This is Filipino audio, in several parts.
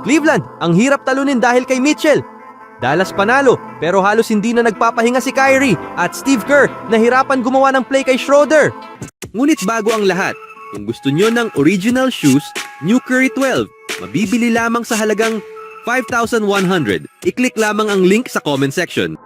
Cleveland, ang hirap talunin dahil kay Mitchell. Dallas panalo, pero halos hindi na nagpapahinga si Kyrie at Steve Kerr nahirapan gumawa ng play kay Schroeder. Ngunit bago ang lahat, kung gusto nyo ng original shoes, New Curry 12, mabibili lamang sa halagang 5,100. I-click lamang ang link sa comment section.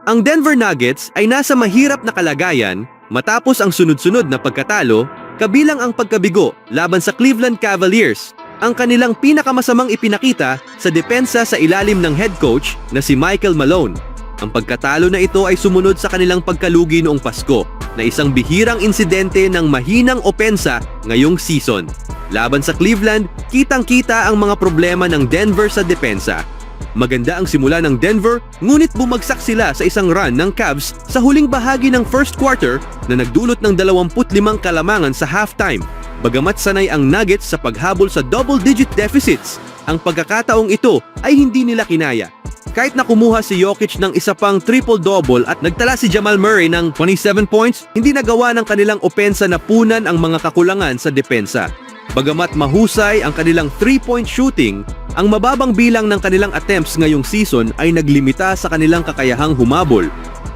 Ang Denver Nuggets ay nasa mahirap na kalagayan matapos ang sunod-sunod na pagkatalo, kabilang ang pagkabigo laban sa Cleveland Cavaliers, ang kanilang pinakamasamang ipinakita sa depensa sa ilalim ng head coach na si Michael Malone. Ang pagkatalo na ito ay sumunod sa kanilang pagkalugi noong Pasko na isang bihirang insidente ng mahinang opensa ngayong season. Laban sa Cleveland, kitang-kita ang mga problema ng Denver sa depensa. Maganda ang simula ng Denver, ngunit bumagsak sila sa isang run ng Cavs sa huling bahagi ng first quarter na nagdulot ng 25 kalamangan sa halftime. Bagamat sanay ang Nuggets sa paghabol sa double-digit deficits, ang pagkakataong ito ay hindi nila kinaya. Kahit na kumuha si Jokic ng isa pang triple-double at nagtala si Jamal Murray ng 27 points, hindi nagawa ng kanilang opensa na punan ang mga kakulangan sa depensa. Bagamat mahusay ang kanilang 3-point shooting, ang mababang bilang ng kanilang attempts ngayong season ay naglimita sa kanilang kakayahang humabol.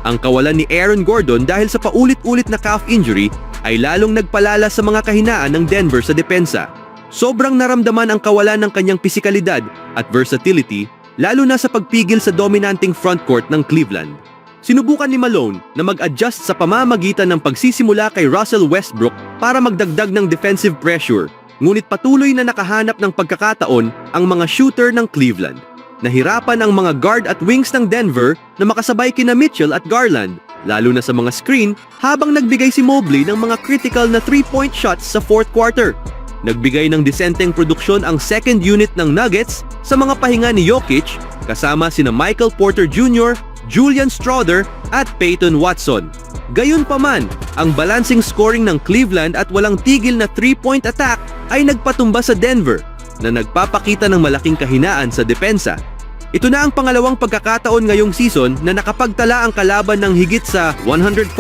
Ang kawalan ni Aaron Gordon dahil sa paulit-ulit na calf injury ay lalong nagpalala sa mga kahinaan ng Denver sa depensa. Sobrang naramdaman ang kawalan ng kanyang pisikalidad at versatility, lalo na sa pagpigil sa dominanting frontcourt ng Cleveland. Sinubukan ni Malone na mag-adjust sa pamamagitan ng pagsisimula kay Russell Westbrook para magdagdag ng defensive pressure, ngunit patuloy na nakahanap ng pagkakataon ang mga shooter ng Cleveland. Nahirapan ang mga guard at wings ng Denver na makasabay kina Mitchell at Garland, lalo na sa mga screen, habang nagbigay si Mobley ng mga critical na 3-point shots sa fourth quarter. Nagbigay ng disenteng produksyon ang second unit ng Nuggets sa mga pahinga ni Jokic, kasama sina Michael Porter Jr., Julian Strawther at Peyton Watson. Gayunpaman, ang balancing scoring ng Cleveland at walang tigil na 3-point attack ay nagpatumba sa Denver, na nagpapakita ng malaking kahinaan sa depensa. Ito na ang pangalawang pagkakataon ngayong season na nakapagtala ang kalaban ng higit sa 145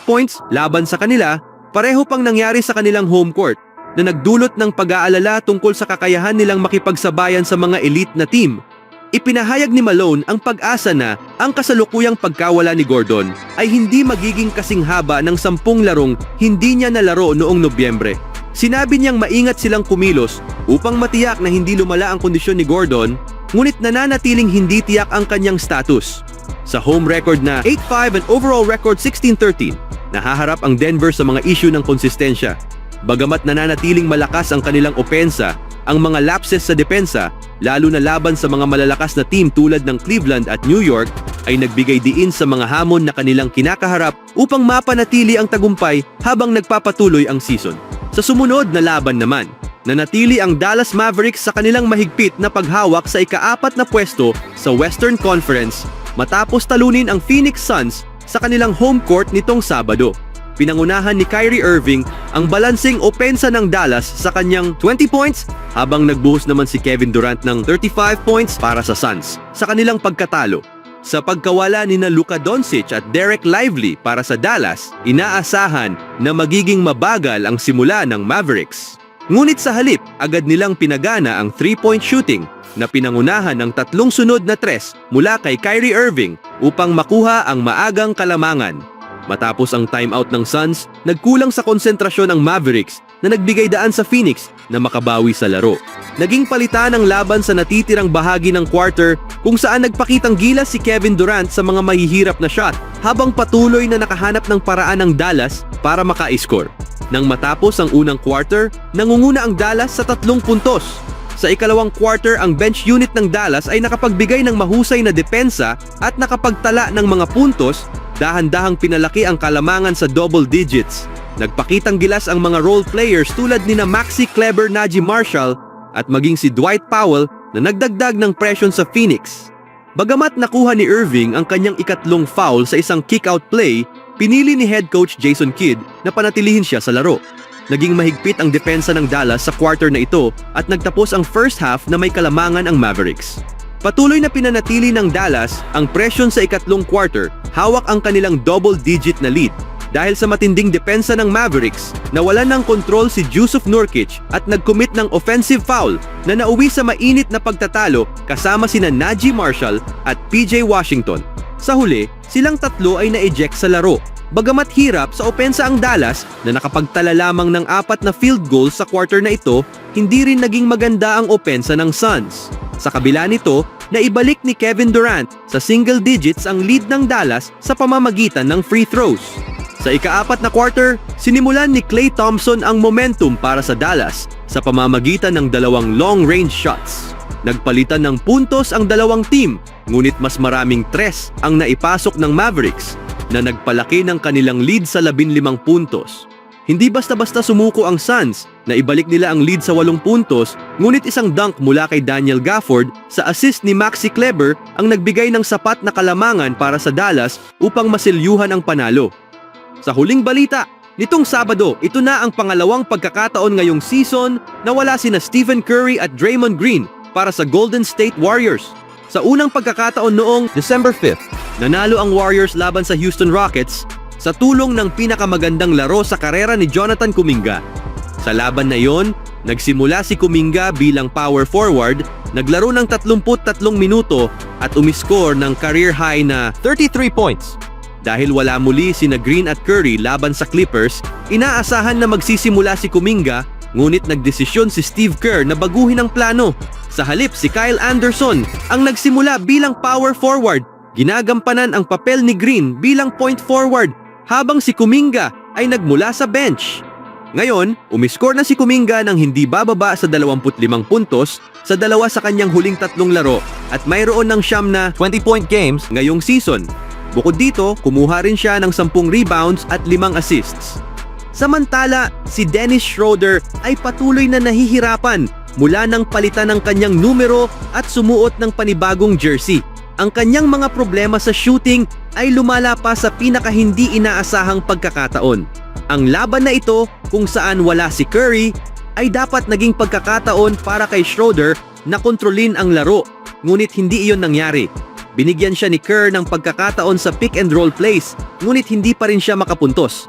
points laban sa kanila, pareho pang nangyari sa kanilang home court, na nagdulot ng pag-aalala tungkol sa kakayahan nilang makipagsabayan sa mga elite na team. Ipinahayag ni Malone ang pag-asa na ang kasalukuyang pagkawala ni Gordon ay hindi magiging kasing haba ng 10 larong hindi niya nalaro noong Nobyembre. Sinabi niyang maingat silang kumilos upang matiyak na hindi lumala ang kondisyon ni Gordon, ngunit nananatiling hindi tiyak ang kanyang status. Sa home record na 8-5 and overall record 16-13, nahaharap ang Denver sa mga issue ng konsistensya. Bagamat nananatiling malakas ang kanilang opensa, ang mga lapses sa depensa, lalo na laban sa mga malalakas na team tulad ng Cleveland at New York, ay nagbigay diin sa mga hamon na kanilang kinakaharap upang mapanatili ang tagumpay habang nagpapatuloy ang season. Sa sumunod na laban naman, nanatili ang Dallas Mavericks sa kanilang mahigpit na paghawak sa ika-4 na pwesto sa Western Conference matapos talunin ang Phoenix Suns sa kanilang home court nitong Sabado. Pinangunahan ni Kyrie Irving ang balancing opensa ng Dallas sa kanyang 20 points habang nagbuhos naman si Kevin Durant ng 35 points para sa Suns sa kanilang pagkatalo. Sa pagkawala ni Luka Doncic at Derek Lively para sa Dallas, inaasahan na magiging mabagal ang simula ng Mavericks. Ngunit sa halip, agad nilang pinagana ang 3-point shooting na pinangunahan ng 3 sunod na tres mula kay Kyrie Irving upang makuha ang maagang kalamangan. Matapos ang timeout ng Suns, nagkulang sa konsentrasyon ang Mavericks na nagbigay daan sa Phoenix na makabawi sa laro. Naging palitan ang laban sa natitirang bahagi ng quarter kung saan nagpakitang gilas si Kevin Durant sa mga mahihirap na shot habang patuloy na nakahanap ng paraan ng Dallas para maka-score. Nang matapos ang unang quarter, nangunguna ang Dallas sa 3 puntos. Sa ikalawang quarter, ang bench unit ng Dallas ay nakapagbigay ng mahusay na depensa at nakapagtala ng mga puntos, dahan-dahang pinalaki ang kalamangan sa double digits. Nagpakitang gilas ang mga role players tulad nina Maxi Kleber, Najee Marshall at maging si Dwight Powell na nagdagdag ng presyon sa Phoenix. Bagamat nakuha ni Irving ang kanyang ikatlong foul sa isang kick-out play, pinili ni head coach Jason Kidd na panatilihin siya sa laro. Naging mahigpit ang depensa ng Dallas sa quarter na ito at nagtapos ang first half na may kalamangan ang Mavericks. Patuloy na pinanatili ng Dallas ang presyon sa ikatlong quarter, hawak ang kanilang double-digit na lead. Dahil sa matinding depensa ng Mavericks, nawalan ng kontrol si Jusuf Nurkic at nag-commit ng offensive foul na nauwi sa mainit na pagtatalo kasama sina Najee Marshall at PJ Washington. Sa huli, silang tatlo ay na-eject sa laro. Bagamat hirap sa opensa ang Dallas na nakapagtala lamang ng 4 na field goals sa quarter na ito, hindi rin naging maganda ang opensa ng Suns. Sa kabila nito, naibalik ni Kevin Durant sa single digits ang lead ng Dallas sa pamamagitan ng free throws. Sa ika-4 na quarter, sinimulan ni Klay Thompson ang momentum para sa Dallas sa pamamagitan ng 2 long-range shots. Nagpalitan ng puntos ang dalawang team, ngunit mas maraming 3 ang naipasok ng Mavericks na nagpalaki ng kanilang lead sa 15 puntos. Hindi basta-basta sumuko ang Suns na ibalik nila ang lead sa 8 puntos, ngunit isang dunk mula kay Daniel Gafford sa assist ni Maxi Kleber ang nagbigay ng sapat na kalamangan para sa Dallas upang masilyuhan ang panalo. Sa huling balita, nitong Sabado, ito na ang pangalawang pagkakataon ngayong season na wala sina Stephen Curry at Draymond Green para sa Golden State Warriors. Sa unang pagkakataon noong December 5th, nanalo ang Warriors laban sa Houston Rockets sa tulong ng pinakamagandang laro sa karera ni Jonathan Kuminga. Sa laban na yon, nagsimula si Kuminga bilang power forward, naglaro ng 33 minuto at umiscore ng career high na 33 points. Dahil wala muli sina Green at Curry laban sa Clippers, inaasahan na magsisimula si Kuminga, ngunit nagdesisyon si Steve Kerr na baguhin ang plano. Sa halip, si Kyle Anderson ang nagsimula bilang power forward, ginagampanan ang papel ni Green bilang point forward, habang si Kuminga ay nagmula sa bench. Ngayon, umiscore na si Kuminga ng hindi bababa sa 25 puntos sa 2 sa kanyang huling 3 laro at mayroon ng siyam na 20-point games ngayong season. Bukod dito, kumuha rin siya ng 10 rebounds at 5 assists. Samantala, si Dennis Schroeder ay patuloy na nahihirapan mula nang palitan ng kanyang numero at sumuot ng panibagong jersey. Ang kanyang mga problema sa shooting ay lumala pa sa pinakahindi inaasahang pagkakataon. Ang laban na ito, kung saan wala si Curry, ay dapat naging pagkakataon para kay Schroeder na kontrolin ang laro, ngunit hindi iyon nangyari. Binigyan siya ni Kerr ng pagkakataon sa pick and roll plays, ngunit hindi pa rin siya makapuntos.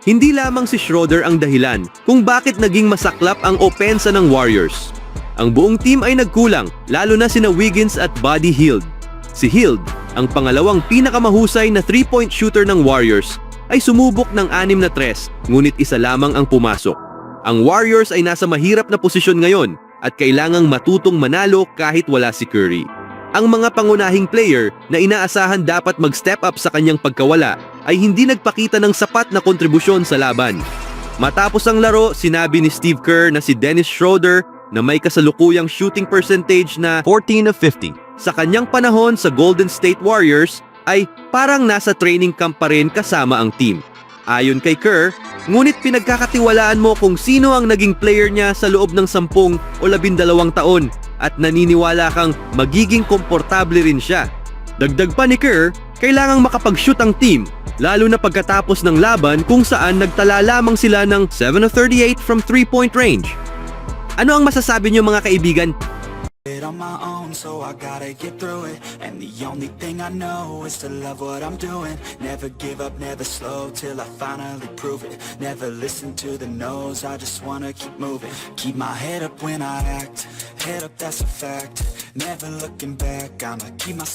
Hindi lamang si Schroeder ang dahilan kung bakit naging masaklap ang opensa ng Warriors. Ang buong team ay nagkulang, lalo na sina Wiggins at Buddy Hield. Si Hield, ang pangalawang pinakamahusay na 3-point shooter ng Warriors, ay sumubok ng 6 na 3, ngunit isa lamang ang pumasok. Ang Warriors ay nasa mahirap na posisyon ngayon at kailangang matutong manalo kahit wala si Curry. Ang mga pangunahing player na inaasahan dapat mag-step up sa kanyang pagkawala ay hindi nagpakita ng sapat na kontribusyon sa laban. Matapos ang laro, sinabi ni Steve Kerr na si Dennis Schroeder na may kasalukuyang shooting percentage na 14 of 50. Sa kanyang panahon sa Golden State Warriors ay parang nasa training camp pa rin kasama ang team. Ayon kay Kerr, ngunit pinagkakatiwalaan mo kung sino ang naging player niya sa loob ng 10 o 12 taon at naniniwala kang magiging komportable rin siya. Dagdag pa ni Kerr, kailangang makapag-shoot ang team, lalo na pagkatapos ng laban kung saan nagtala lamang sila ng 7 of 38 from 3-point range. Ano ang masasabi niyo mga kaibigan? On my own, so I gotta get through it. And the only thing I know is to love what I'm doing. Never give up, never slow, till I finally prove it. Never listen to the no's, I just wanna keep moving. Keep my head up when I act, head up, that's a fact. Never looking back, I'ma keep my